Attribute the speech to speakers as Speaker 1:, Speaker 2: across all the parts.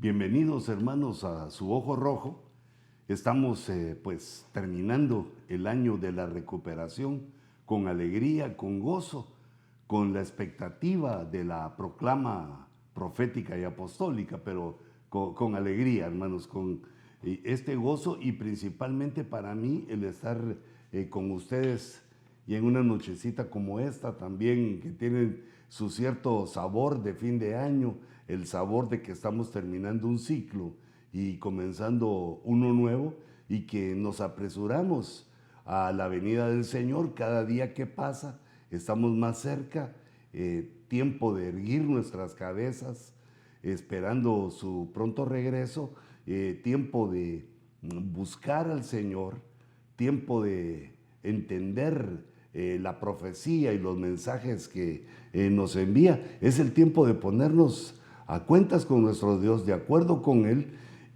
Speaker 1: Bienvenidos hermanos a Su Ojo Rojo. Estamos pues terminando el año de la recuperación con alegría, con gozo, con la expectativa de la proclama profética y apostólica, pero con alegría hermanos, con este gozo y principalmente para mí el estar con ustedes y en una nochecita como esta también que tienen su cierto sabor de fin de año, el sabor de que estamos terminando un ciclo y comenzando uno nuevo y que nos apresuramos a la venida del Señor. Cada día que pasa estamos más cerca, tiempo de erguir nuestras cabezas esperando su pronto regreso, tiempo de buscar al Señor, tiempo de entender la profecía y los mensajes que nos envía. Es el tiempo de ponernos a cuentas con nuestro Dios, de acuerdo con Él,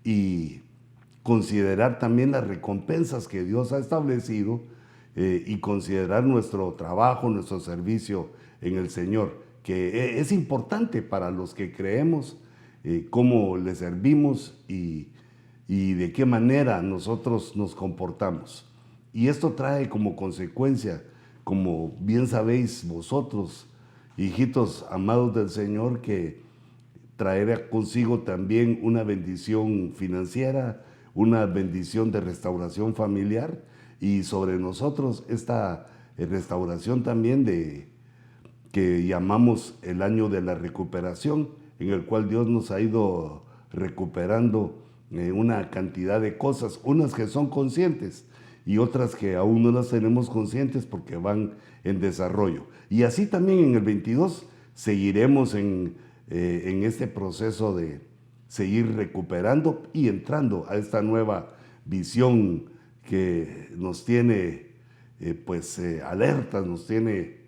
Speaker 1: y considerar también las recompensas que Dios ha establecido y considerar nuestro trabajo, nuestro servicio en el Señor, que es importante para los que creemos, cómo le servimos y de qué manera nosotros nos comportamos. Y esto trae como consecuencia, como bien sabéis vosotros, hijitos amados del Señor, que traerá consigo también una bendición financiera, una bendición de restauración familiar y sobre nosotros esta restauración también que llamamos el año de la recuperación, en el cual Dios nos ha ido recuperando una cantidad de cosas, unas que son conscientes y otras que aún no las tenemos conscientes porque van en desarrollo. Y así también en el 22 seguiremos en este proceso de seguir recuperando y entrando a esta nueva visión que nos tiene alertas, nos tiene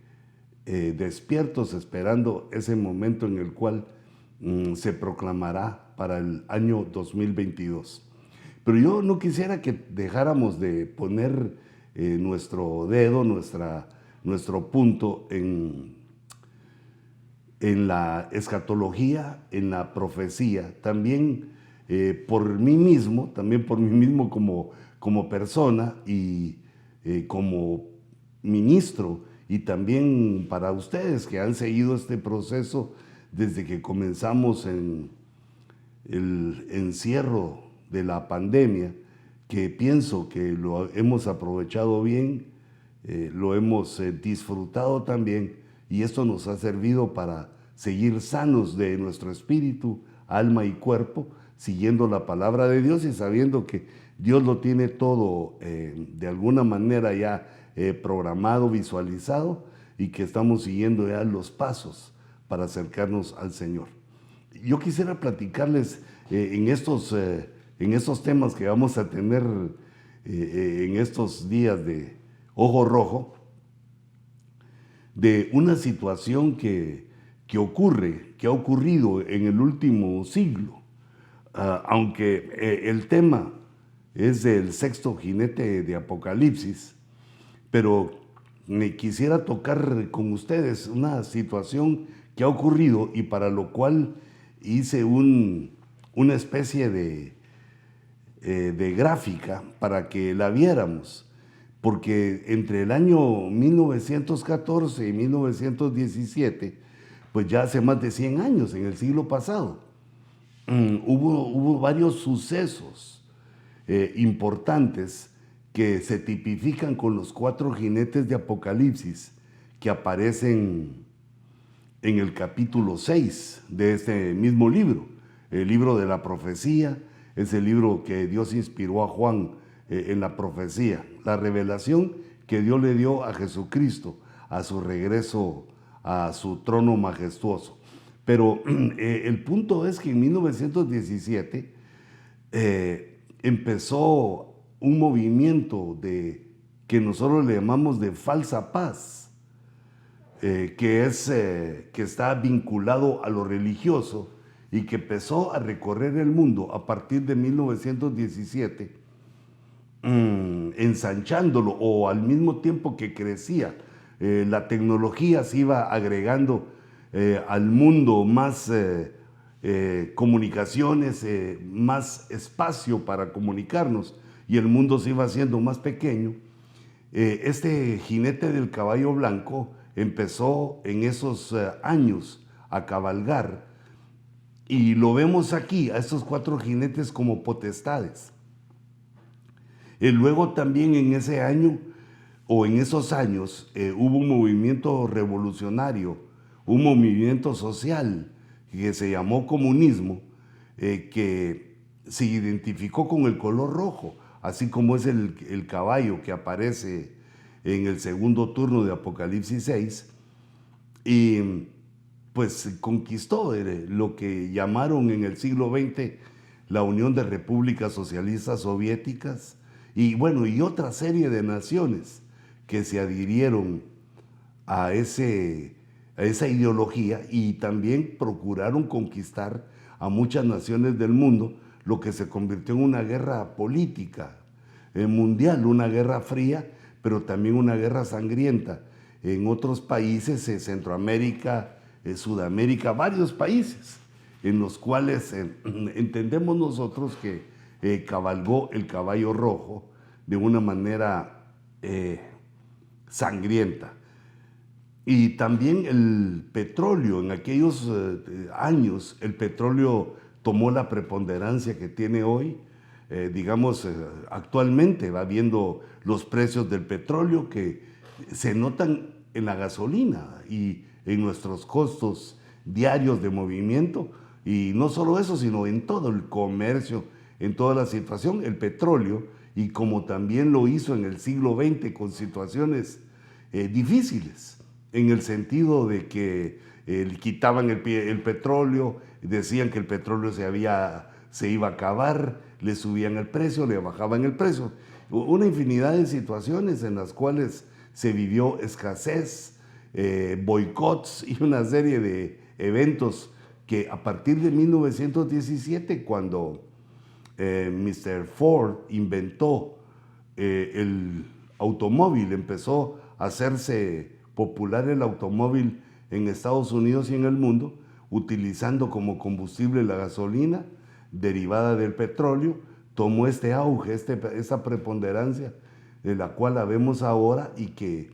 Speaker 1: despiertos esperando ese momento en el cual se proclamará para el año 2022. Pero yo no quisiera que dejáramos de poner nuestro dedo, nuestro punto en la escatología, en la profecía, también por mí mismo como persona y como ministro, y también para ustedes que han seguido este proceso desde que comenzamos en el encierro de la pandemia, que pienso que lo hemos aprovechado bien, lo hemos disfrutado también, y esto nos ha servido para seguir sanos de nuestro espíritu, alma y cuerpo, siguiendo la palabra de Dios y sabiendo que Dios lo tiene todo de alguna manera ya programado, visualizado, y que estamos siguiendo ya los pasos para acercarnos al Señor. Yo quisiera platicarles en estos temas que vamos a tener en estos días de Ojo Rojo, de una situación que ha ocurrido en el último siglo. Aunque el tema es del sexto jinete de Apocalipsis, pero me quisiera tocar con ustedes una situación que ha ocurrido y para lo cual hice una especie de gráfica para que la viéramos, porque entre el año 1914 y 1917, pues ya hace más de 100 años, en el siglo pasado, hubo varios sucesos importantes que se tipifican con los 4 jinetes de Apocalipsis que aparecen en el capítulo 6 de este mismo libro, el libro de la profecía. Es el libro que Dios inspiró a Juan en la profecía, la revelación que Dios le dio a Jesucristo a su regreso a su trono majestuoso. Pero el punto es que en 1917 empezó un movimiento que nosotros le llamamos de falsa paz, que está vinculado a lo religioso y que empezó a recorrer el mundo a partir de 1917, ensanchándolo, o al mismo tiempo que crecía la tecnología, se iba agregando al mundo más comunicaciones, más espacio para comunicarnos, y el mundo se iba haciendo más pequeño, este jinete del caballo blanco empezó en esos años a cabalgar, y lo vemos aquí, a estos 4 jinetes como potestades. Luego también en ese año, o en esos años, hubo un movimiento revolucionario, un movimiento social que se llamó comunismo, que se identificó con el color rojo, así como es el caballo que aparece en el segundo turno de Apocalipsis 6, y pues conquistó lo que llamaron en el siglo XX la Unión de Repúblicas Socialistas Soviéticas, y bueno, y otra serie de naciones que se adhirieron a esa ideología, y también procuraron conquistar a muchas naciones del mundo, lo que se convirtió en una guerra política mundial, una guerra fría, pero también una guerra sangrienta en otros países, Centroamérica, Sudamérica, varios países en los cuales entendemos nosotros que cabalgó el caballo rojo de una manera sangrienta. Y también el petróleo, en aquellos años, el petróleo tomó la preponderancia que tiene hoy. Actualmente va viendo los precios del petróleo que se notan en la gasolina y en nuestros costos diarios de movimiento. Y no solo eso, sino en todo el comercio, en toda la situación, el petróleo, y como también lo hizo en el siglo XX con situaciones difíciles, en el sentido de que quitaban el petróleo, decían que el petróleo se iba a acabar, le subían el precio, le bajaban el precio. Una infinidad de situaciones en las cuales se vivió escasez, boicots y una serie de eventos que a partir de 1917, cuando Mr. Ford inventó el automóvil, empezó a hacerse popular el automóvil en Estados Unidos y en el mundo, utilizando como combustible la gasolina derivada del petróleo, tomó este auge, esta preponderancia de la cual la vemos ahora, y que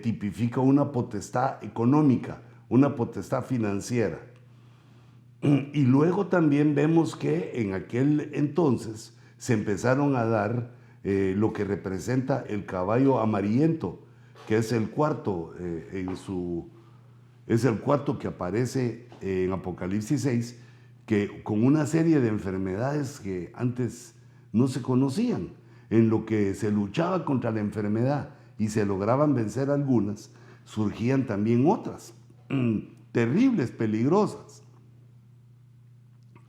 Speaker 1: tipifica una potestad económica, una potestad financiera. Y luego también vemos que en aquel entonces se empezaron a dar lo que representa el caballo amarillento, que es el cuarto es el cuarto que aparece en Apocalipsis 6, que con una serie de enfermedades que antes no se conocían. En lo que se luchaba contra la enfermedad y se lograban vencer algunas, surgían también otras terribles, peligrosas,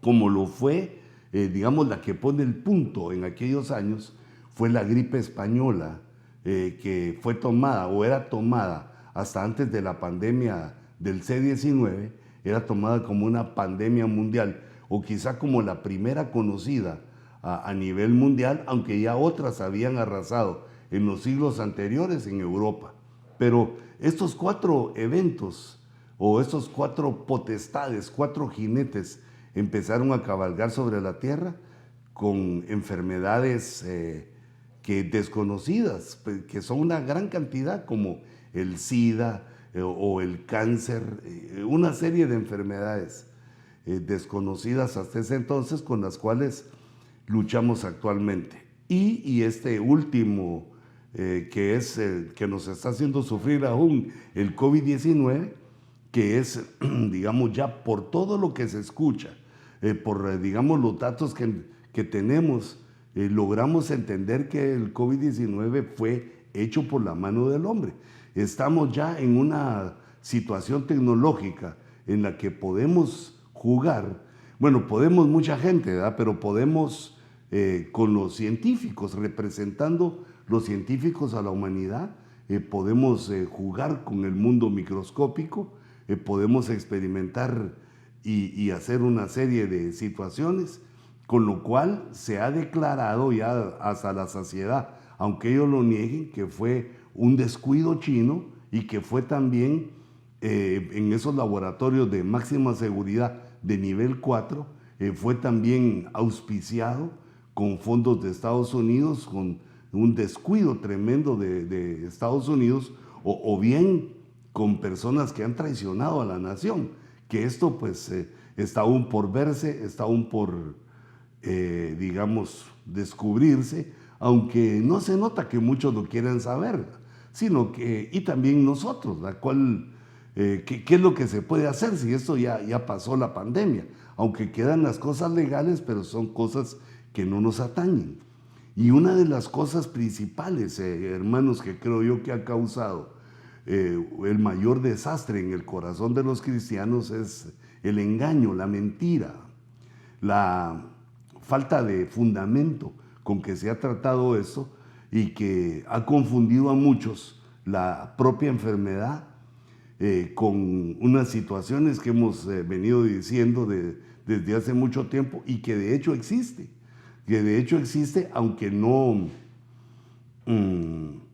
Speaker 1: como lo fue, la que pone el punto en aquellos años, fue la gripe española, que fue tomada, o era tomada hasta antes de la pandemia del C-19, era tomada como una pandemia mundial, o quizá como la primera conocida a nivel mundial, aunque ya otras habían arrasado en los siglos anteriores en Europa. Pero estos 4 eventos, o estos 4 potestades, 4 jinetes, empezaron a cabalgar sobre la tierra con enfermedades que desconocidas, que son una gran cantidad, como el SIDA o el cáncer, una serie de enfermedades desconocidas hasta ese entonces, con las cuales luchamos actualmente. Y este último, que es el que nos está haciendo sufrir aún, el COVID-19, que es, ya por todo lo que se escucha, por, los datos que tenemos, logramos entender que el COVID-19 fue hecho por la mano del hombre. Estamos ya en una situación tecnológica en la que podemos jugar, bueno, podemos mucha gente, ¿verdad? Pero podemos con los científicos, representando los científicos a la humanidad, podemos jugar con el mundo microscópico, podemos experimentar y hacer una serie de situaciones, con lo cual se ha declarado ya hasta la saciedad, aunque ellos lo nieguen, que fue un descuido chino, y que fue también en esos laboratorios de máxima seguridad de nivel 4 fue también auspiciado con fondos de Estados Unidos, con un descuido tremendo de Estados Unidos, o bien con personas que han traicionado a la nación, que esto pues está aún por verse, está aún por, digamos, descubrirse, aunque no se nota que muchos lo quieran saber, sino que, y también nosotros, ¿qué es lo que se puede hacer si esto ya pasó la pandemia? Aunque quedan las cosas legales, pero son cosas que no nos atañen. Y una de las cosas principales, hermanos, que creo yo que ha causado el mayor desastre en el corazón de los cristianos es el engaño, la mentira, la falta de fundamento con que se ha tratado esto y que ha confundido a muchos la propia enfermedad con unas situaciones que hemos venido diciendo desde hace mucho tiempo y que de hecho existe, aunque no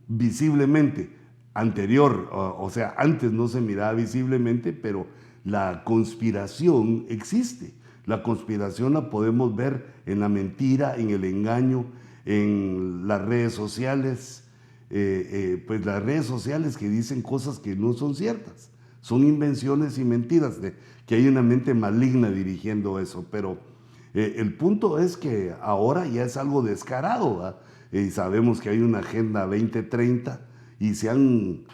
Speaker 1: visiblemente, o sea, antes no se miraba visiblemente, pero la conspiración existe. La conspiración la podemos ver en la mentira, en el engaño, en las redes sociales, pues las redes sociales que dicen cosas que no son ciertas, son invenciones y mentiras, que hay una mente maligna dirigiendo eso, pero el punto es que ahora ya es algo descarado, ¿verdad? Y sabemos que hay una Agenda 2030 y se han,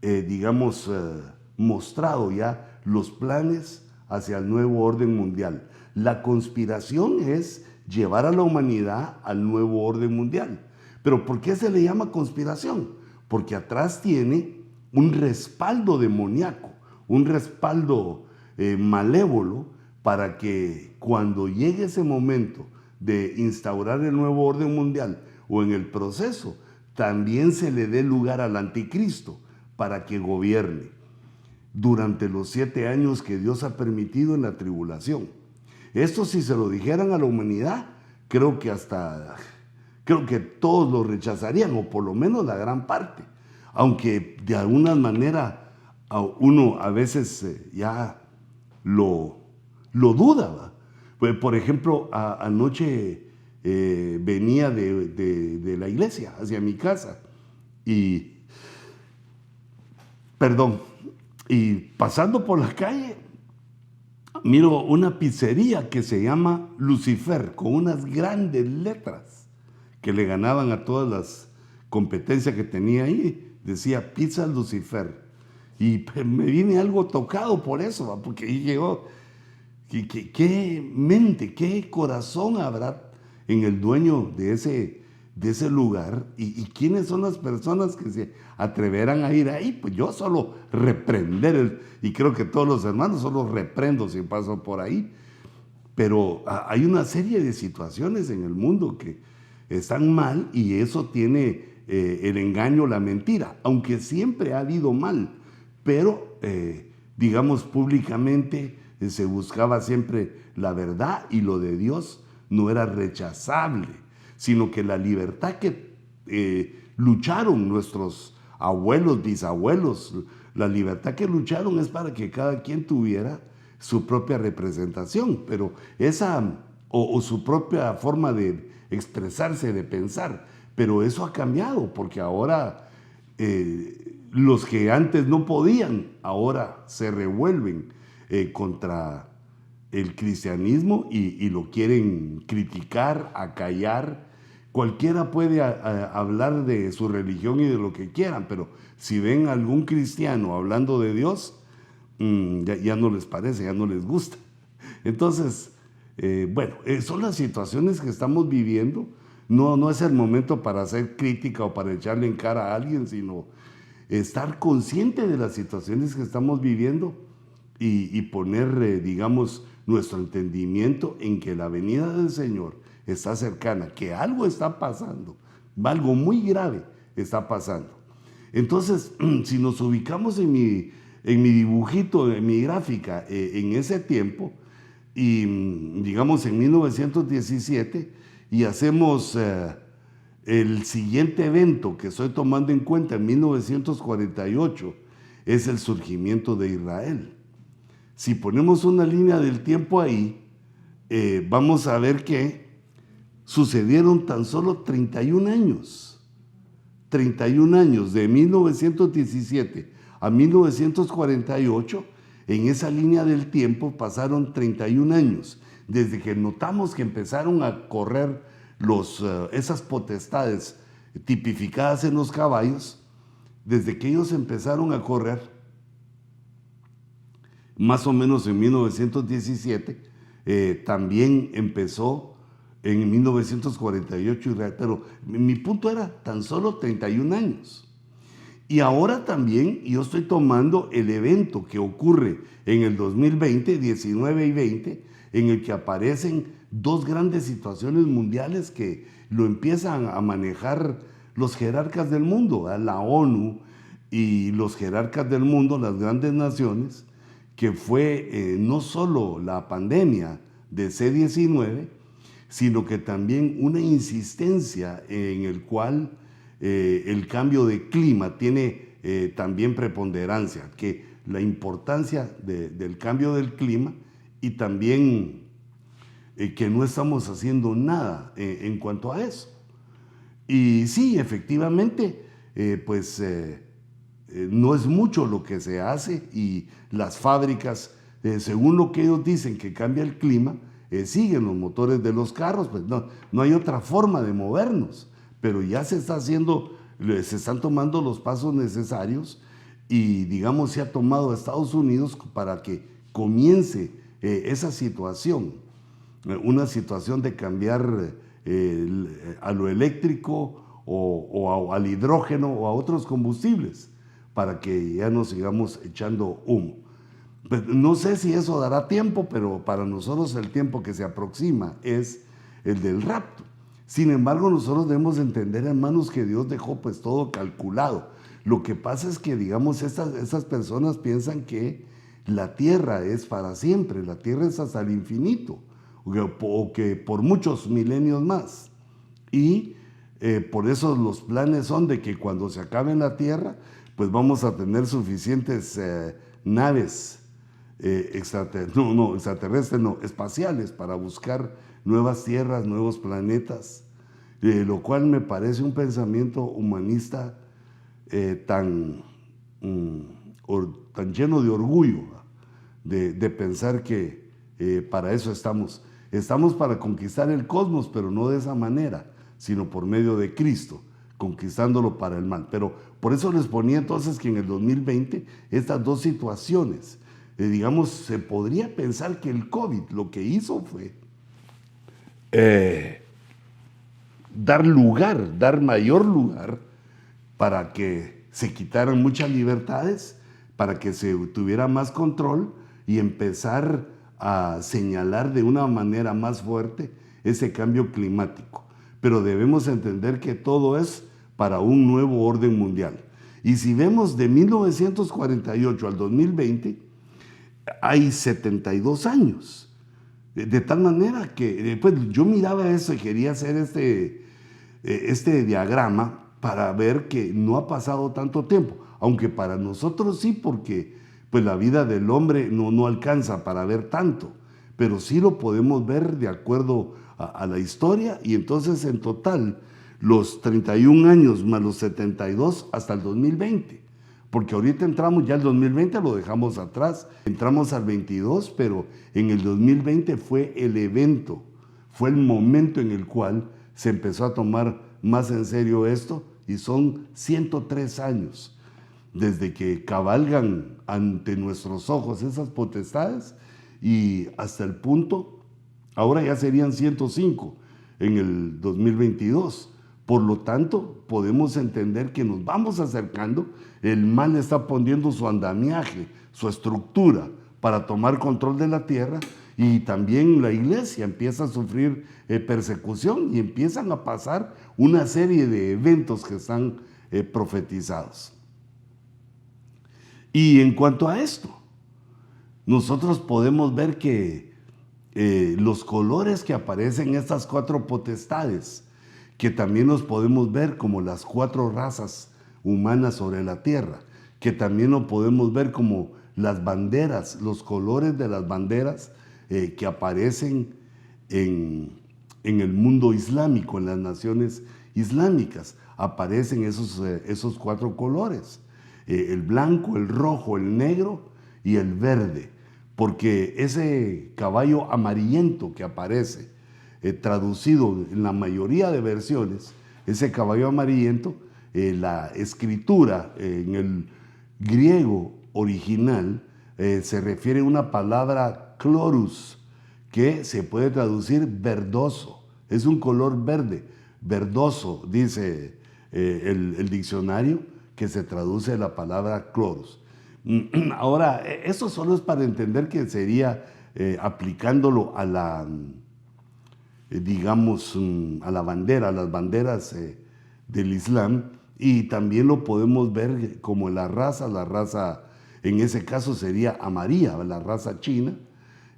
Speaker 1: digamos, mostrado ya los planes hacia el nuevo orden mundial. La conspiración es llevar a la humanidad al nuevo orden mundial. ¿Pero por qué se le llama conspiración? Porque atrás tiene un respaldo demoníaco, un respaldo malévolo, para que cuando llegue ese momento de instaurar el nuevo orden mundial o en el proceso, también se le dé lugar al anticristo para que gobierne durante los 7 años que Dios ha permitido en la tribulación. Esto, si se lo dijeran a la humanidad, creo que todos lo rechazarían, o por lo menos la gran parte, aunque de alguna manera uno a veces ya lo duda, ¿va? Pues, por ejemplo, anoche venía de la iglesia hacia mi casa y pasando por la calle miro una pizzería que se llama Lucifer, con unas grandes letras que le ganaban a todas las competencias que tenía ahí. Decía Pizza Lucifer. Y me vine algo tocado por eso, ¿va? Porque dije, ¿qué mente, qué corazón habrá en el dueño de ese lugar? ¿Y quiénes son las personas que se atreverán a ir ahí? Pues yo solo reprender, y creo que todos los hermanos solo reprendo si paso por ahí. Pero hay una serie de situaciones en el mundo que están mal, y eso tiene el engaño, la mentira, aunque siempre ha habido mal, pero digamos públicamente se buscaba siempre la verdad, y lo de Dios no era rechazable, sino que la libertad que lucharon nuestros abuelos, bisabuelos, la libertad que lucharon es para que cada quien tuviera su propia representación, pero o su propia forma de expresarse, de pensar, pero eso ha cambiado, porque ahora los que antes no podían, ahora se revuelven contra el cristianismo y lo quieren criticar, acallar. Cualquiera puede hablar de su religión y de lo que quieran, pero si ven a algún cristiano hablando de Dios, ya no les parece, ya no les gusta. Entonces, son las situaciones que estamos viviendo. No es el momento para hacer crítica o para echarle en cara a alguien, sino estar consciente de las situaciones que estamos viviendo y poner, digamos, nuestro entendimiento en que la venida del Señor está cercana, que algo está pasando, algo muy grave está pasando. Entonces, si nos ubicamos en mi dibujito, en mi gráfica, en ese tiempo, y digamos en 1917, y hacemos el siguiente evento que estoy tomando en cuenta en 1948, es el surgimiento de Israel. Si ponemos una línea del tiempo ahí, vamos a ver que sucedieron tan solo 31 años. 31 años, de 1917 a 1948, en esa línea del tiempo pasaron 31 años, desde que notamos que empezaron a correr esas potestades tipificadas en los caballos, desde que ellos empezaron a correr, más o menos en 1917, también empezó en 1948 Israel, pero mi punto era tan solo 31 años. Y ahora también yo estoy tomando el evento que ocurre en el 2020, 19 y 20, en el que aparecen dos grandes situaciones mundiales que lo empiezan a manejar los jerarcas del mundo, la ONU y los jerarcas del mundo, las grandes naciones, que fue no solo la pandemia de C-19, sino que también una insistencia en el cual el cambio de clima tiene también preponderancia, que la importancia del cambio del clima y también que no estamos haciendo nada en cuanto a eso. Y sí, efectivamente, no es mucho lo que se hace y las fábricas, según lo que ellos dicen que cambia el clima, siguen los motores de los carros, pues no hay otra forma de movernos, pero ya se están tomando los pasos necesarios y digamos se ha tomado a Estados Unidos para que comience esa situación, una situación de cambiar a lo eléctrico o al hidrógeno o a otros combustibles para que ya no sigamos echando humo. Pues no sé si eso dará tiempo, pero para nosotros el tiempo que se aproxima es el del rapto. Sin embargo, nosotros debemos entender, hermanos, que Dios dejó pues todo calculado. Lo que pasa es que, digamos, estas personas piensan que la tierra es para siempre, la tierra es hasta el infinito, o que por muchos milenios más. Y por eso los planes son de que cuando se acabe la tierra, pues vamos a tener suficientes naves espaciales para buscar nuevas tierras, nuevos planetas, lo cual me parece un pensamiento humanista tan lleno de orgullo, de pensar que para eso estamos. Estamos para conquistar el cosmos, pero no de esa manera, sino por medio de Cristo, conquistándolo para el mal. Pero por eso les ponía entonces que en el 2020 estas dos situaciones, digamos, se podría pensar que el COVID lo que hizo fue dar mayor lugar para que se quitaran muchas libertades, para que se tuviera más control y empezar a señalar de una manera más fuerte ese cambio climático. Pero debemos entender que todo es para un nuevo orden mundial. Y si vemos de 1948 al 2020, hay 72 años. De tal manera que pues, yo miraba eso y quería hacer este diagrama para ver que no ha pasado tanto tiempo, aunque para nosotros sí, porque pues, la vida del hombre no alcanza para ver tanto, pero sí lo podemos ver de acuerdo a la historia y entonces en total los 31 años más los 72 hasta el 2020. Porque ahorita entramos, ya el 2020 lo dejamos atrás, entramos al 22, pero en el 2020 fue el evento, fue el momento en el cual se empezó a tomar más en serio esto y son 103 años desde que cabalgan ante nuestros ojos esas potestades y hasta el punto, ahora ya serían 105 en el 2022. Por lo tanto, podemos entender que nos vamos acercando, el mal está poniendo su andamiaje, su estructura para tomar control de la tierra y también la iglesia empieza a sufrir persecución y empiezan a pasar una serie de eventos que están profetizados. Y en cuanto a esto, nosotros podemos ver que los colores que aparecen en estas cuatro potestades, que también los podemos ver como las cuatro razas humanas sobre la tierra, que también lo podemos ver como las banderas, los colores de las banderas que aparecen en el mundo islámico, en las naciones islámicas. Aparecen esos 4 colores, el blanco, el rojo, el negro y el verde, porque ese caballo amarillento que aparece, traducido en la mayoría de versiones, ese caballo amarillento, la escritura en el griego original se refiere a una palabra chlorus, que se puede traducir verdoso. Es un color verde, verdoso, dice el diccionario, que se traduce la palabra chlorus. Ahora, eso solo es para entender que sería aplicándolo a la, digamos, a la bandera, a las banderas del Islam, y también lo podemos ver como la raza en ese caso sería amarilla, la raza china,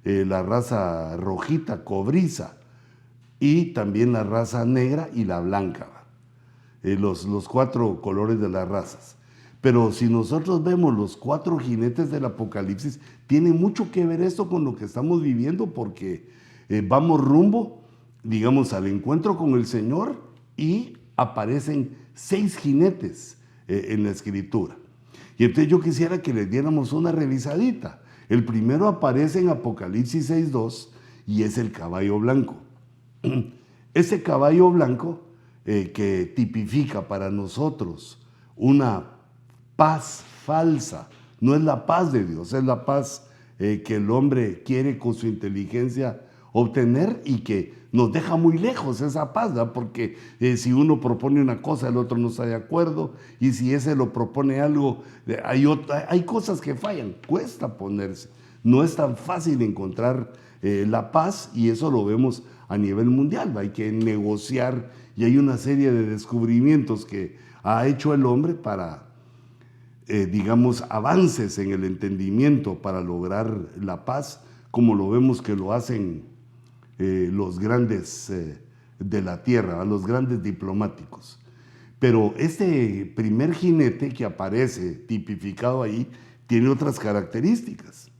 Speaker 1: la raza rojita, cobriza, y también la raza negra y la blanca, los 4 colores de las razas. Pero si nosotros vemos los 4 jinetes del Apocalipsis, tiene mucho que ver esto con lo que estamos viviendo, porque vamos rumbo, digamos, al encuentro con el Señor, y aparecen 6 jinetes en la Escritura. Y entonces yo quisiera que les diéramos una revisadita. El primero aparece en Apocalipsis 6:2 y es el caballo blanco. Ese caballo blanco que tipifica para nosotros una paz falsa, no es la paz de Dios, es la paz que el hombre quiere con su inteligencia obtener, y que nos deja muy lejos esa paz, ¿verdad? Porque si uno propone una cosa, el otro no está de acuerdo, y si ese lo propone algo, hay cosas que fallan, cuesta ponerse. No es tan fácil encontrar la paz, y eso lo vemos a nivel mundial, ¿va? Hay que negociar, y hay una serie de descubrimientos que ha hecho el hombre para, digamos, avances en el entendimiento para lograr la paz, como lo vemos que lo hacen los grandes de la tierra, los grandes diplomáticos. Pero este primer jinete que aparece tipificado ahí tiene otras características.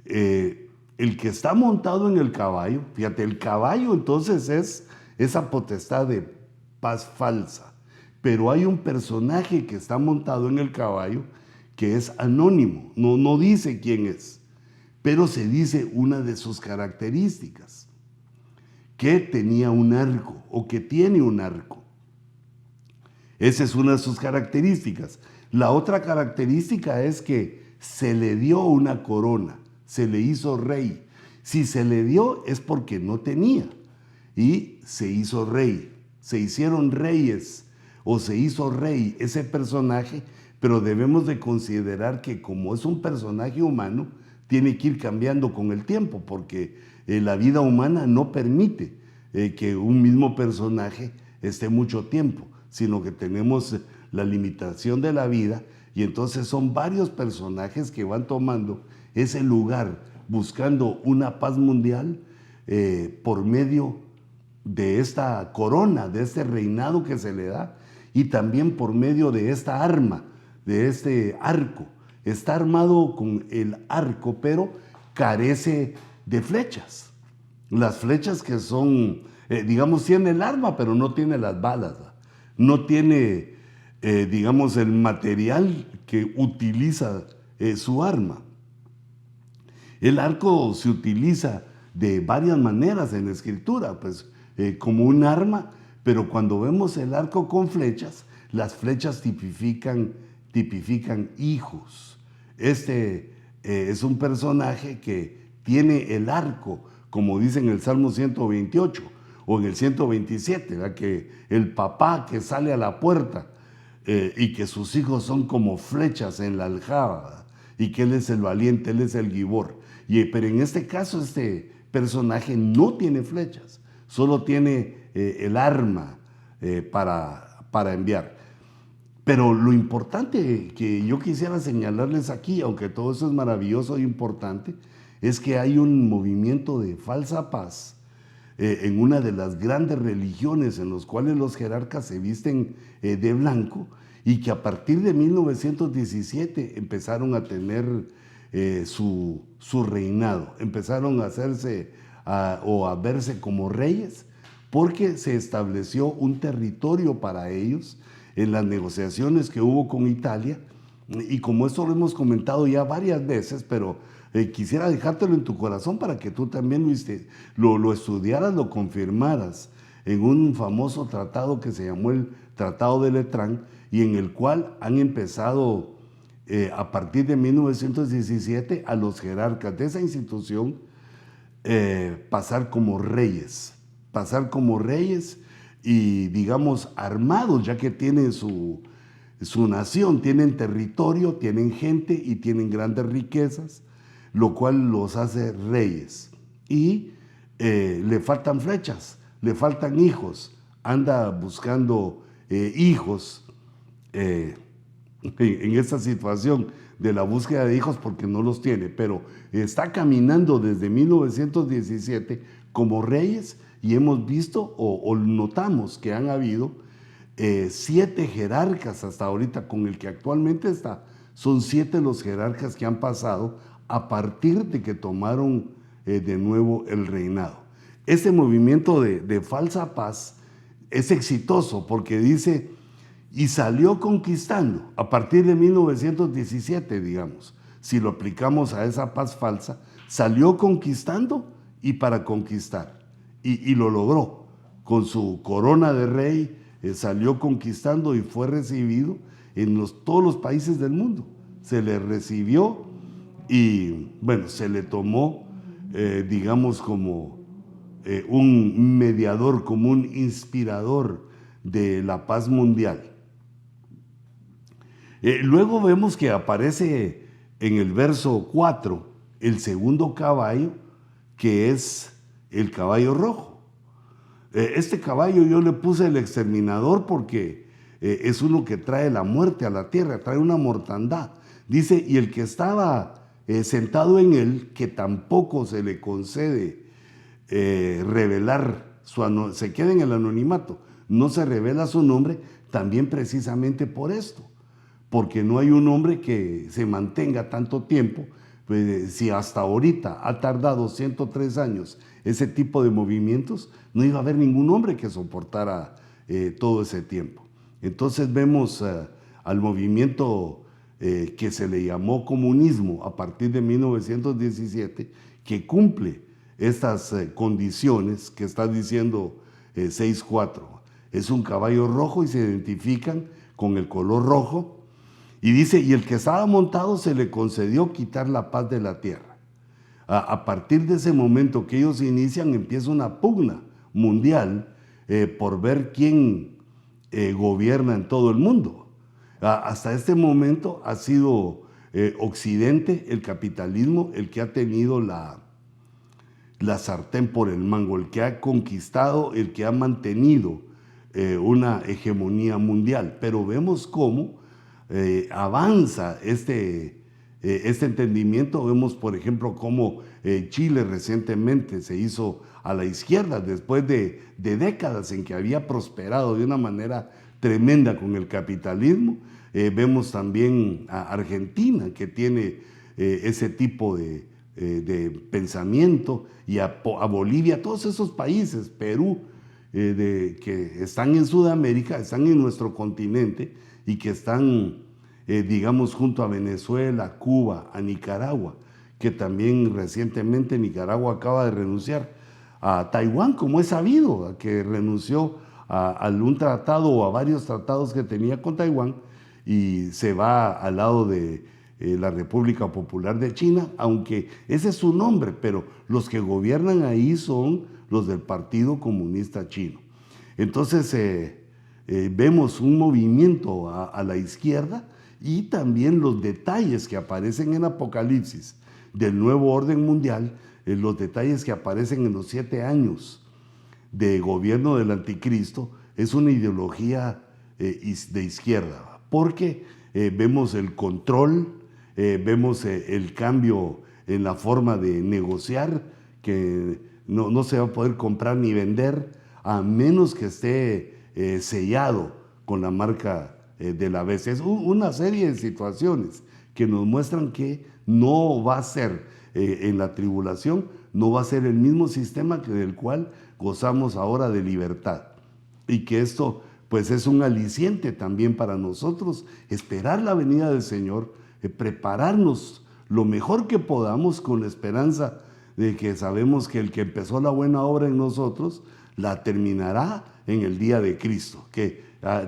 Speaker 1: El que está montado en el caballo, fíjate, el caballo entonces es esa potestad de paz falsa, pero hay un personaje que está montado en el caballo que es anónimo, no dice quién es, pero se dice una de sus características, que tenía un arco o que tiene un arco. Esa es una de sus características. La otra característica es que se le dio una corona, se le hizo rey. Si se le dio es porque no tenía, y se hizo rey. Se hicieron reyes o se hizo rey ese personaje, pero debemos de considerar que como es un personaje humano, tiene que ir cambiando con el tiempo, porque la vida humana no permite que un mismo personaje esté mucho tiempo, sino que tenemos la limitación de la vida, y entonces son varios personajes que van tomando ese lugar, buscando una paz mundial por medio de esta corona, de este reinado que se le da, y también por medio de esta arma, de este arco. Está armado con el arco, pero carece de flechas. Las flechas que son, digamos, tiene el arma, pero no tiene las balas, ¿verdad? No tiene, digamos, el material que utiliza su arma. El arco se utiliza de varias maneras en la Escritura, pues como un arma, pero cuando vemos el arco con flechas, las flechas tipifican hijos. Este es un personaje que tiene el arco, como dice en el Salmo 128 o en el 127, ¿verdad? Que el papá que sale a la puerta y que sus hijos son como flechas en la aljaba, ¿verdad? Y que él es el valiente, él es el gibor. Pero en este caso este personaje no tiene flechas, solo tiene el arma para enviar. Pero lo importante que yo quisiera señalarles aquí, aunque todo eso es maravilloso e importante, es que hay un movimiento de falsa paz en una de las grandes religiones en los cuales los jerarcas se visten de blanco, y que a partir de 1917 empezaron a tener su reinado, empezaron a hacerse o a verse como reyes, porque se estableció un territorio para ellos en las negociaciones que hubo con Italia. Y como esto lo hemos comentado ya varias veces, pero quisiera dejártelo en tu corazón para que tú también lo estudiaras, lo confirmaras en un famoso tratado que se llamó el Tratado de Letrán, y en el cual han empezado a partir de 1917 a los jerarcas de esa institución pasar como reyes y digamos armados, ya que tienen su nación, tienen territorio, tienen gente y tienen grandes riquezas, lo cual los hace reyes. Y le faltan flechas, le faltan hijos, anda buscando hijos en esta situación de la búsqueda de hijos porque no los tiene, pero está caminando desde 1917 como reyes, y hemos visto o notamos que han habido 7 jerarcas hasta ahorita. Con el que actualmente está, son 7 los jerarcas que han pasado a partir de que tomaron de nuevo el reinado. Este movimiento de falsa paz es exitoso porque dice, y salió conquistando a partir de 1917, digamos, si lo aplicamos a esa paz falsa, salió conquistando y para conquistar, y lo logró. Con su corona de rey salió conquistando y fue recibido en todos los países del mundo. Se le recibió y bueno, se le tomó, digamos, como un mediador, como un inspirador de la paz mundial. Luego vemos que aparece en el verso 4 el segundo caballo, que es el caballo rojo. Este caballo yo le puse el exterminador porque es uno que trae la muerte a la tierra, trae una mortandad. Dice, y el que estaba sentado en él, que tampoco se le concede revelar, se queda en el anonimato, no se revela su nombre, también precisamente por esto, porque no hay un hombre que se mantenga tanto tiempo. Pues, si hasta ahorita ha tardado 103 años ese tipo de movimientos, no iba a haber ningún hombre que soportara todo ese tiempo. Entonces vemos al movimiento que se le llamó comunismo a partir de 1917, que cumple estas condiciones que está diciendo 6.4. Es un caballo rojo y se identifican con el color rojo. Y dice, y el que estaba montado se le concedió quitar la paz de la tierra. A partir de ese momento que ellos inician, empieza una pugna mundial por ver quién gobierna en todo el mundo. Hasta este momento ha sido Occidente, el capitalismo, el que ha tenido la sartén por el mango, el que ha conquistado, el que ha mantenido una hegemonía mundial. Pero vemos cómo avanza este entendimiento. Vemos, por ejemplo, cómo Chile recientemente se hizo a la izquierda después de décadas en que había prosperado de una manera tremenda con el capitalismo. Vemos también a Argentina, que tiene ese tipo de pensamiento, y a Bolivia, todos esos países, Perú, que están en Sudamérica, están en nuestro continente, y que están, digamos, junto a Venezuela, Cuba, a Nicaragua, que también recientemente Nicaragua acaba de renunciar, a Taiwán, como es sabido, que renunció a un tratado o a varios tratados que tenía con Taiwán y se va al lado de la República Popular de China, aunque ese es su nombre, pero los que gobiernan ahí son los del Partido Comunista Chino. Entonces, vemos un movimiento a la izquierda, y también los detalles que aparecen en Apocalipsis del nuevo orden mundial, los detalles que aparecen en los 7 años de gobierno del anticristo, es una ideología de izquierda, porque vemos el control, vemos el cambio en la forma de negociar, que no se va a poder comprar ni vender a menos que esté sellado con la marca de la bestia. Es una serie de situaciones que nos muestran que no va a ser en la tribulación, no va a ser el mismo sistema que del cual gozamos ahora de libertad. Y que esto pues es un aliciente también para nosotros, esperar la venida del Señor, prepararnos lo mejor que podamos con la esperanza de que sabemos que el que empezó la buena obra en nosotros, la terminará en el día de Cristo, que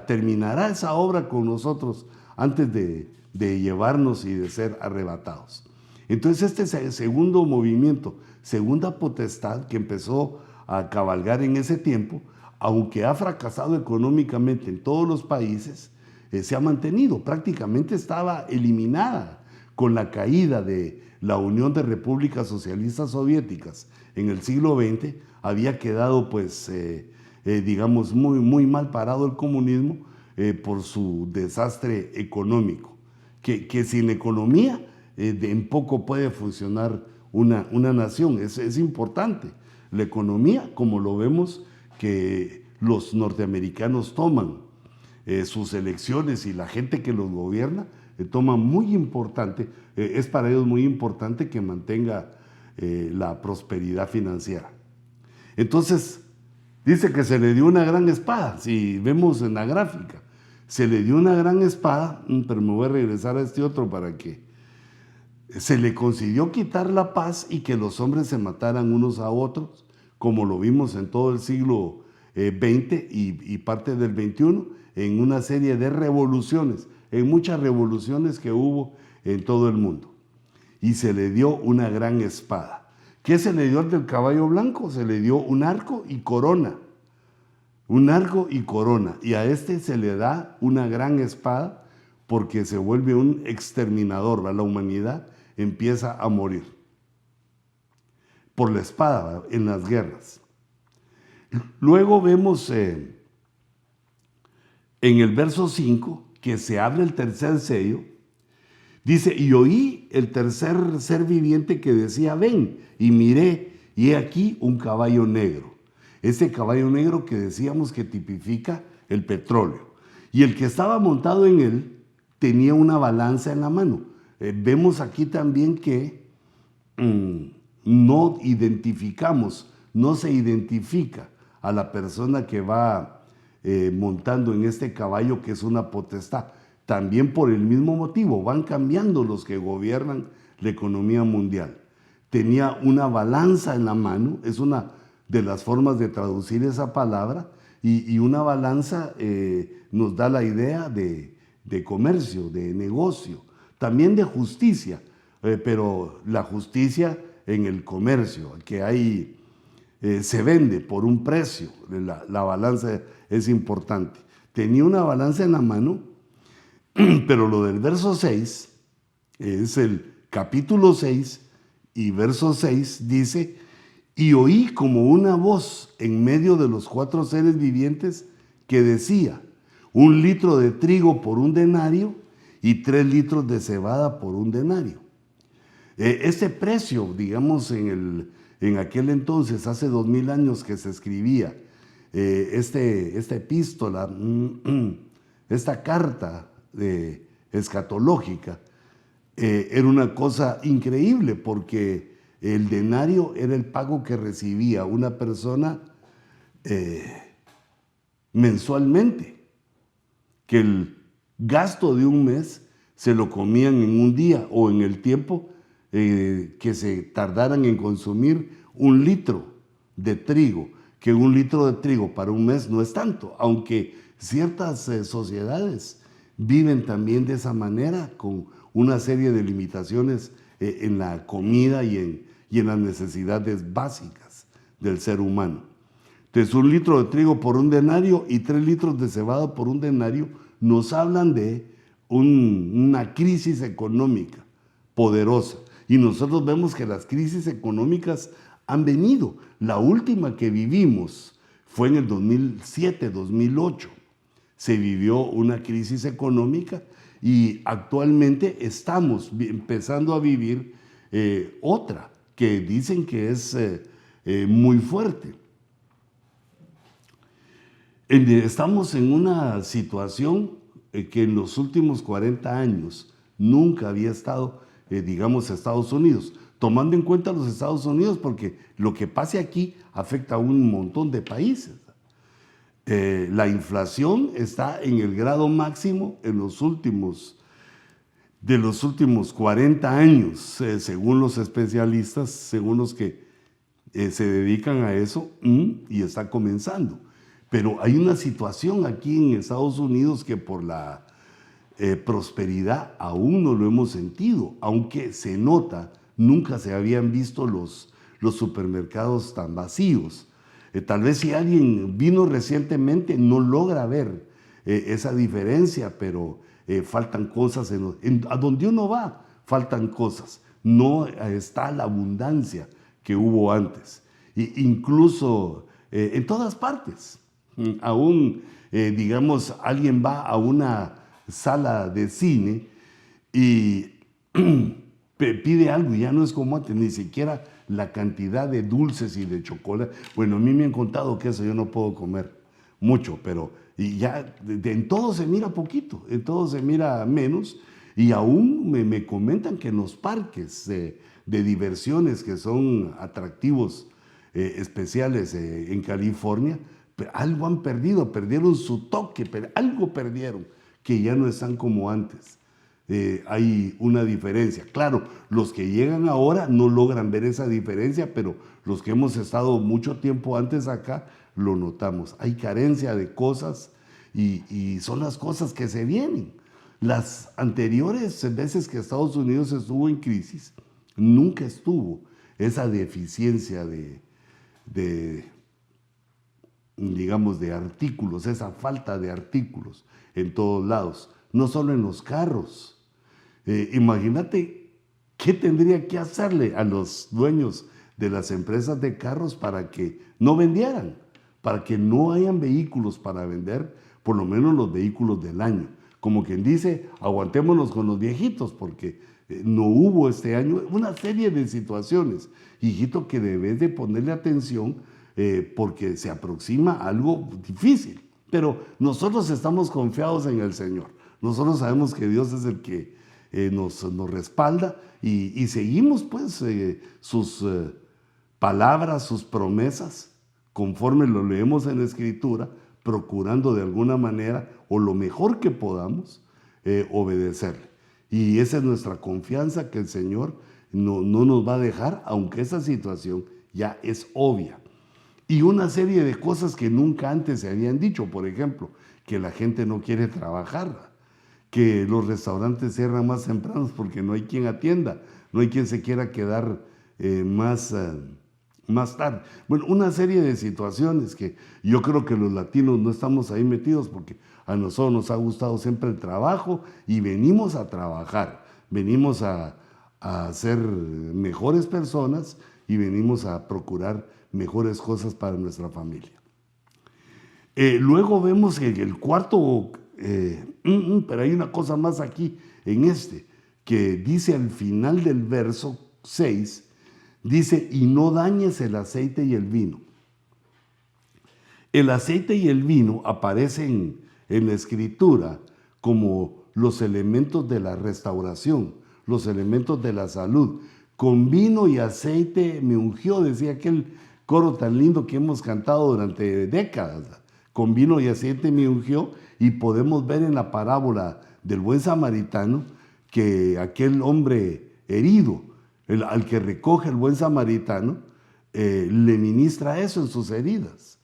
Speaker 1: terminará esa obra con nosotros antes de llevarnos y de ser arrebatados. Entonces este segundo movimiento, segunda potestad que empezó a cabalgar en ese tiempo, aunque ha fracasado económicamente en todos los países, se ha mantenido, prácticamente estaba eliminada con la caída de la Unión de Repúblicas Socialistas Soviéticas en el siglo XX, había quedado pues digamos muy mal parado el comunismo por su desastre económico, que sin economía en poco puede funcionar una nación. Es importante la economía, como lo vemos que los norteamericanos toman sus elecciones y la gente que los gobierna toma muy importante, es para ellos muy importante que mantenga la prosperidad financiera. Entonces, dice que se le dio una gran espada, si vemos en la gráfica, se le dio una gran espada, pero me voy a regresar a este otro para que se le consiguió quitar la paz y que los hombres se mataran unos a otros, como lo vimos en todo el siglo XX y parte del XXI, en una serie de revoluciones, en muchas revoluciones que hubo en todo el mundo. Y se le dio una gran espada. ¿Qué se le dio al del caballo blanco? Se le dio un arco y corona. Un arco y corona. Y a este se le da una gran espada porque se vuelve un exterminador. La humanidad empieza a morir por la espada en las guerras. Luego vemos en el verso 5 que se abre el tercer sello. Dice, y oí el tercer ser viviente que decía, ven, y miré, y he aquí un caballo negro. Ese caballo negro que decíamos que tipifica el petróleo. Y el que estaba montado en él tenía una balanza en la mano. Vemos aquí también que no identificamos, no se identifica a la persona que va montando en este caballo, que es una potestad. También por el mismo motivo, van cambiando los que gobiernan la economía mundial. Tenía una balanza en la mano, es una de las formas de traducir esa palabra, y una balanza nos da la idea de comercio, de negocio, también de justicia, pero la justicia en el comercio, que hay, se vende por un precio, la balanza es importante. Tenía una balanza en la mano, pero lo del verso 6, es el capítulo 6 y verso 6, dice, y oí como una voz en medio de los 4 seres vivientes que decía, 1 litro de trigo por 1 denario y 3 litros de cebada por 1 denario. Este precio, digamos, en aquel entonces, hace 2000 años que se escribía esta epístola, esta carta escatológica, era una cosa increíble porque el denario era el pago que recibía una persona mensualmente, que el gasto de un mes se lo comían en un día o en el tiempo que se tardaran en consumir 1 litro de trigo, que 1 litro de trigo para un mes no es tanto, aunque ciertas sociedades viven también de esa manera, con una serie de limitaciones en la comida y en las necesidades básicas del ser humano. Entonces, 1 litro de trigo por 1 denario y 3 litros de cebada por 1 denario nos hablan de una crisis económica poderosa. Y nosotros vemos que las crisis económicas han venido. La última que vivimos fue en el 2007, 2008. Se vivió una crisis económica y actualmente estamos empezando a vivir otra que dicen que es muy fuerte. Estamos en una situación que en los últimos 40 años nunca había estado, digamos, Estados Unidos, tomando en cuenta los Estados Unidos, porque lo que pase aquí afecta a un montón de países. La inflación está en el grado máximo en los últimos 40 años, según los especialistas, según los que se dedican a eso, y está comenzando. Pero hay una situación aquí en Estados Unidos que por la prosperidad aún no lo hemos sentido, aunque se nota, nunca se habían visto los supermercados tan vacíos. Tal vez si alguien vino recientemente no logra ver esa diferencia, pero faltan cosas, a donde uno va faltan cosas, no está la abundancia que hubo antes, incluso en todas partes. Aún, digamos, alguien va a una sala de cine y pide algo y ya no es como antes, ni siquiera la cantidad de dulces y de chocolate. Bueno, a mí me han contado que eso yo no puedo comer mucho, pero y ya en todo se mira poquito, en todo se mira menos, y aún me comentan que en los parques de diversiones que son atractivos especiales en California, algo han perdido, perdieron su toque, algo perdieron, que ya no están como antes. Hay una diferencia. Claro, los que llegan ahora no logran ver esa diferencia, pero los que hemos estado mucho tiempo antes acá, lo notamos. Hay carencia de cosas y son las cosas que se vienen. Las anteriores veces que Estados Unidos estuvo en crisis, nunca estuvo esa deficiencia digamos, de artículos, esa falta de artículos en todos lados, no solo en los carros. Imagínate qué tendría que hacerle a los dueños de las empresas de carros para que no vendieran, para que no hayan vehículos para vender, por lo menos los vehículos del año. Como quien dice, aguantémonos con los viejitos, porque no hubo este año una serie de situaciones, hijito, que debes de ponerle atención porque se aproxima algo difícil. Pero nosotros estamos confiados en el Señor. Nosotros sabemos que Dios es el que nos respalda y seguimos pues sus palabras, sus promesas, conforme lo leemos en la Escritura, procurando de alguna manera o lo mejor que podamos obedecerle. Y esa es nuestra confianza, que el Señor no nos va a dejar, aunque esa situación ya es obvia. Y una serie de cosas que nunca antes se habían dicho, por ejemplo, que la gente no quiere trabajar, que los restaurantes cierran más tempranos porque no hay quien atienda, no hay quien se quiera quedar más tarde. Bueno, una serie de situaciones que yo creo que los latinos no estamos ahí metidos, porque a nosotros nos ha gustado siempre el trabajo y venimos a trabajar, venimos a ser mejores personas y venimos a procurar mejores cosas para nuestra familia. Luego vemos que el cuarto, pero hay una cosa más aquí en que dice al final del verso 6, dice, y no dañes el aceite y el vino. El aceite y el vino aparecen en la Escritura como los elementos de la restauración, los elementos de la salud. Con vino y aceite me ungió, decía aquel coro tan lindo que hemos cantado durante décadas. Con vino y aceite me ungió, y podemos ver en la parábola del buen samaritano que aquel hombre herido, al que recoge el buen samaritano, le ministra eso en sus heridas,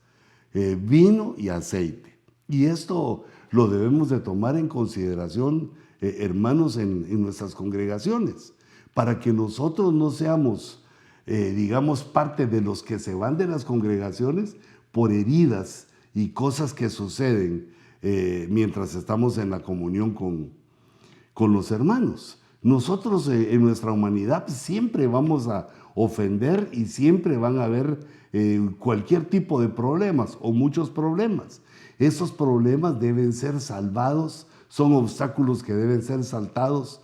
Speaker 1: vino y aceite. Y esto lo debemos de tomar en consideración, hermanos, en nuestras congregaciones, para que nosotros no seamos, digamos, parte de los que se van de las congregaciones por heridas y cosas que suceden mientras estamos en la comunión con los hermanos. Nosotros en nuestra humanidad siempre vamos a ofender y siempre van a haber cualquier tipo de problemas o muchos problemas. Esos problemas deben ser salvados, son obstáculos que deben ser saltados,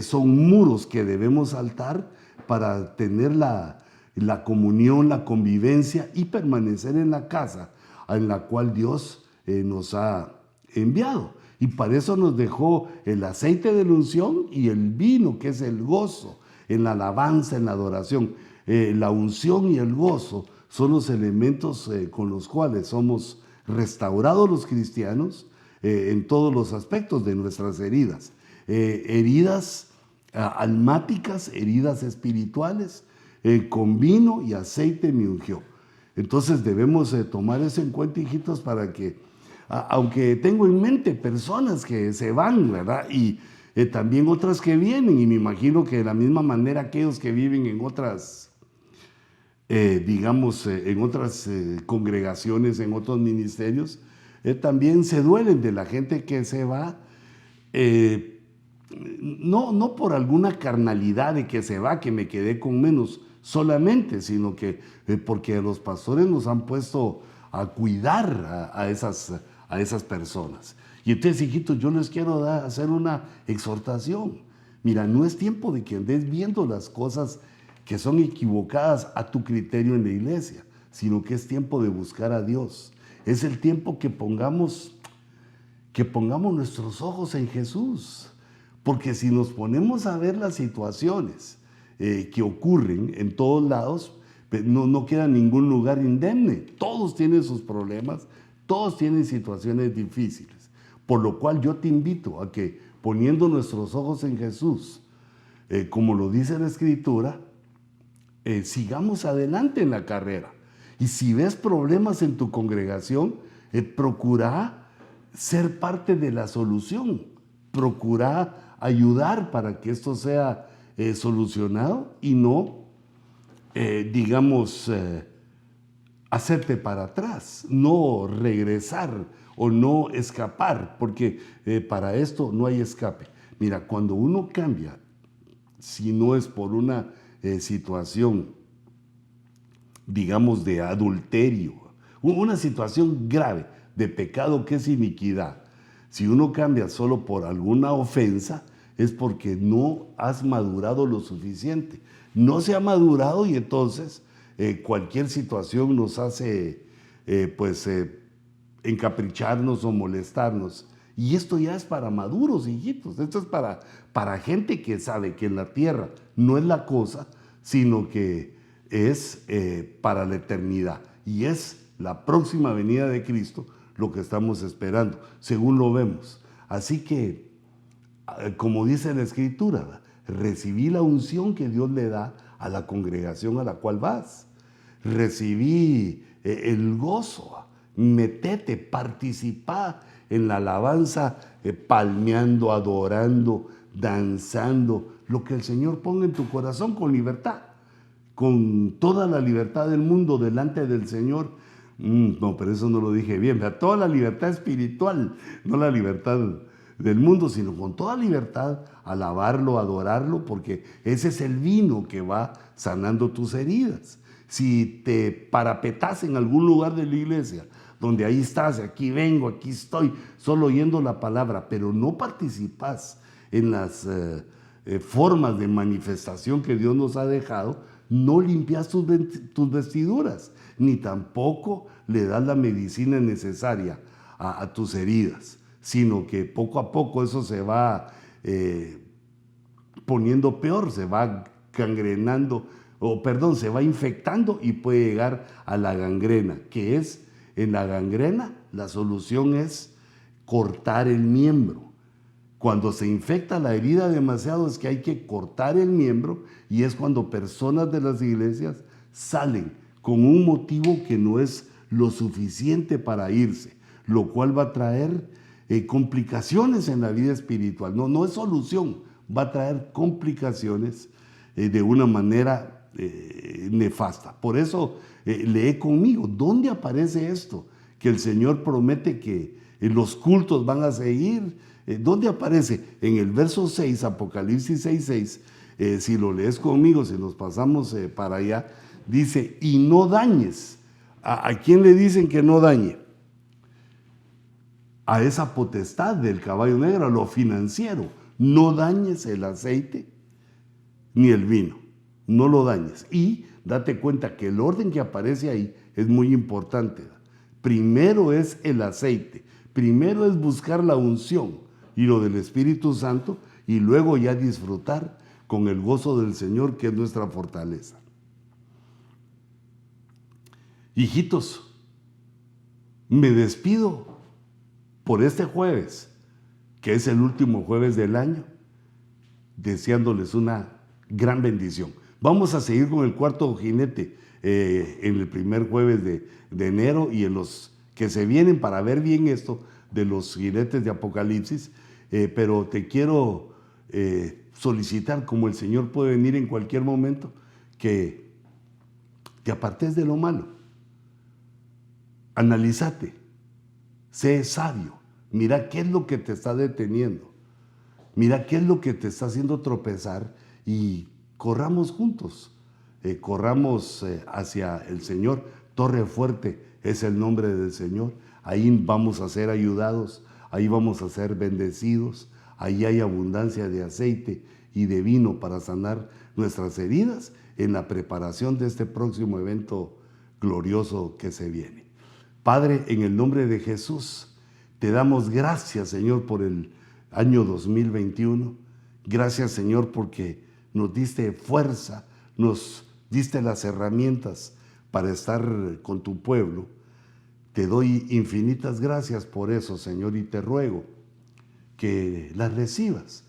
Speaker 1: son muros que debemos saltar para tener la comunión, la convivencia y permanecer en la casa en la cual Dios nos ha enviado. Y para eso nos dejó el aceite de la unción y el vino, que es el gozo, en la alabanza, en la adoración. La unción y el gozo son los elementos con los cuales somos restaurados los cristianos en todos los aspectos de nuestras heridas. Heridas almáticas, heridas espirituales, con vino y aceite me ungió. Entonces debemos tomar eso en cuenta, hijitos, para que, aunque tengo en mente personas que se van, ¿verdad? Y también otras que vienen, y me imagino que de la misma manera aquellos que viven en otras, en otras congregaciones, en otros ministerios, también se duelen de la gente que se va, no por alguna carnalidad de que se va, que me quedé con menos solamente, sino que porque los pastores nos han puesto a cuidar a esas personas. Y entonces, hijitos, yo les quiero hacer una exhortación. Mira, no es tiempo de que andes viendo las cosas que son equivocadas a tu criterio en la iglesia, sino que es tiempo de buscar a Dios. Es el tiempo que pongamos nuestros ojos en Jesús. Porque si nos ponemos a ver las situaciones que ocurren en todos lados, no queda ningún lugar indemne. Todos tienen sus problemas, todos tienen situaciones difíciles. Por lo cual yo te invito a que, poniendo nuestros ojos en Jesús, como lo dice la Escritura, sigamos adelante en la carrera. Y si ves problemas en tu congregación, procura ser parte de la solución. Procura ayudar para que esto sea solucionado y no, hacerte para atrás, no regresar o no escapar, porque para esto no hay escape. Mira, cuando uno cambia, si no es por una situación, digamos, de adulterio, una situación grave de pecado que es iniquidad, si uno cambia solo por alguna ofensa, es porque no has madurado lo suficiente. No se ha madurado y entonces cualquier situación nos hace encapricharnos o molestarnos. Y esto ya es para maduros, hijitos. Esto es para gente que sabe que en la tierra no es la cosa, sino que es para la eternidad. Y es la próxima venida de Cristo lo que estamos esperando, según lo vemos. Así que, como dice la Escritura, recibí la unción que Dios le da a la congregación a la cual vas. Recibí el gozo. Metete, participa en la alabanza, palmeando, adorando, danzando, lo que el Señor ponga en tu corazón con libertad, con toda la libertad del mundo delante del Señor. No, pero eso no lo dije bien. Toda la libertad espiritual, no la libertad del mundo, sino con toda libertad, alabarlo, adorarlo, porque ese es el vino que va sanando tus heridas. Si te parapetas en algún lugar de la iglesia, donde ahí estás, aquí vengo, aquí estoy, solo oyendo la palabra, pero no participas en las formas de manifestación que Dios nos ha dejado, no limpias tus vestiduras, ni tampoco le das la medicina necesaria a tus heridas, sino que poco a poco eso se va poniendo peor, se va gangrenando, se va infectando y puede llegar a la gangrena, que es, en la gangrena, la solución es cortar el miembro. Cuando se infecta la herida demasiado es que hay que cortar el miembro, y es cuando personas de las iglesias salen con un motivo que no es lo suficiente para irse, lo cual va a traer complicaciones en la vida espiritual. No es solución, va a traer complicaciones de una manera nefasta. Por eso lee conmigo, ¿dónde aparece esto? Que el Señor promete que los cultos van a seguir. ¿Dónde aparece? En el verso 6, Apocalipsis 6:6, si lo lees conmigo, si nos pasamos para allá, dice, y no dañes. ¿A quién le dicen que no dañe? A esa potestad del caballo negro, a lo financiero. No dañes el aceite ni el vino, no lo dañes. Y date cuenta que el orden que aparece ahí es muy importante. Primero es el aceite, Primero es buscar la unción y lo del Espíritu Santo, y luego ya disfrutar con el gozo del Señor, que es nuestra fortaleza. Hijitos, me despido por este jueves, que es el último jueves del año, deseándoles una gran bendición. Vamos a seguir con el cuarto jinete en el primer jueves de enero, y en los que se vienen, para ver bien esto de los jinetes de Apocalipsis, pero te quiero solicitar, como el Señor puede venir en cualquier momento, que te apartes de lo malo. Analízate, sé sabio, mira qué es lo que te está deteniendo, mira qué es lo que te está haciendo tropezar, y corramos juntos, corramos hacia el Señor. Torre fuerte es el nombre del Señor. Ahí vamos a ser ayudados, ahí vamos a ser bendecidos, ahí hay abundancia de aceite y de vino para sanar nuestras heridas en la preparación de este próximo evento glorioso que se viene. Padre, en el nombre de Jesús, te damos gracias, Señor, por el año 2021. Gracias, Señor, porque nos diste fuerza, nos diste las herramientas para estar con tu pueblo. Te doy infinitas gracias por eso, Señor, y te ruego que las recibas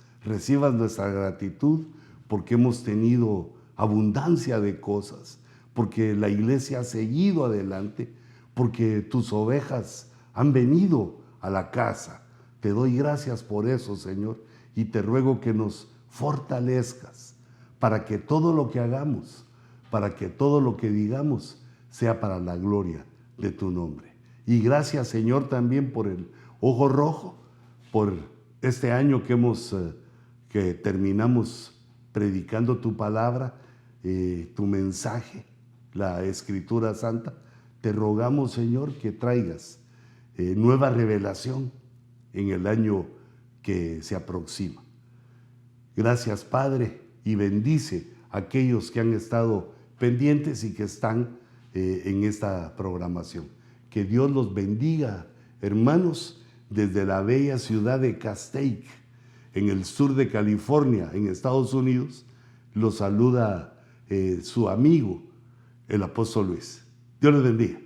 Speaker 1: nuestra gratitud, porque hemos tenido abundancia de cosas, porque la iglesia ha seguido adelante, porque tus ovejas han venido a la casa. Te doy gracias por eso, Señor, y te ruego que nos fortalezcas para que todo lo que hagamos, para que todo lo que digamos sea para la gloria de tu nombre. Y gracias, Señor, también por el ojo rojo, por este año que terminamos predicando tu palabra, tu mensaje, la Escritura Santa. Te rogamos, Señor, que traigas nueva revelación en el año que se aproxima. Gracias, Padre, y bendice a aquellos que han estado pendientes y que están en esta programación. Que Dios los bendiga, hermanos, desde la bella ciudad de Castaic, en el sur de California, en Estados Unidos. Los saluda su amigo, el apóstol Luis. Dios les bendiga.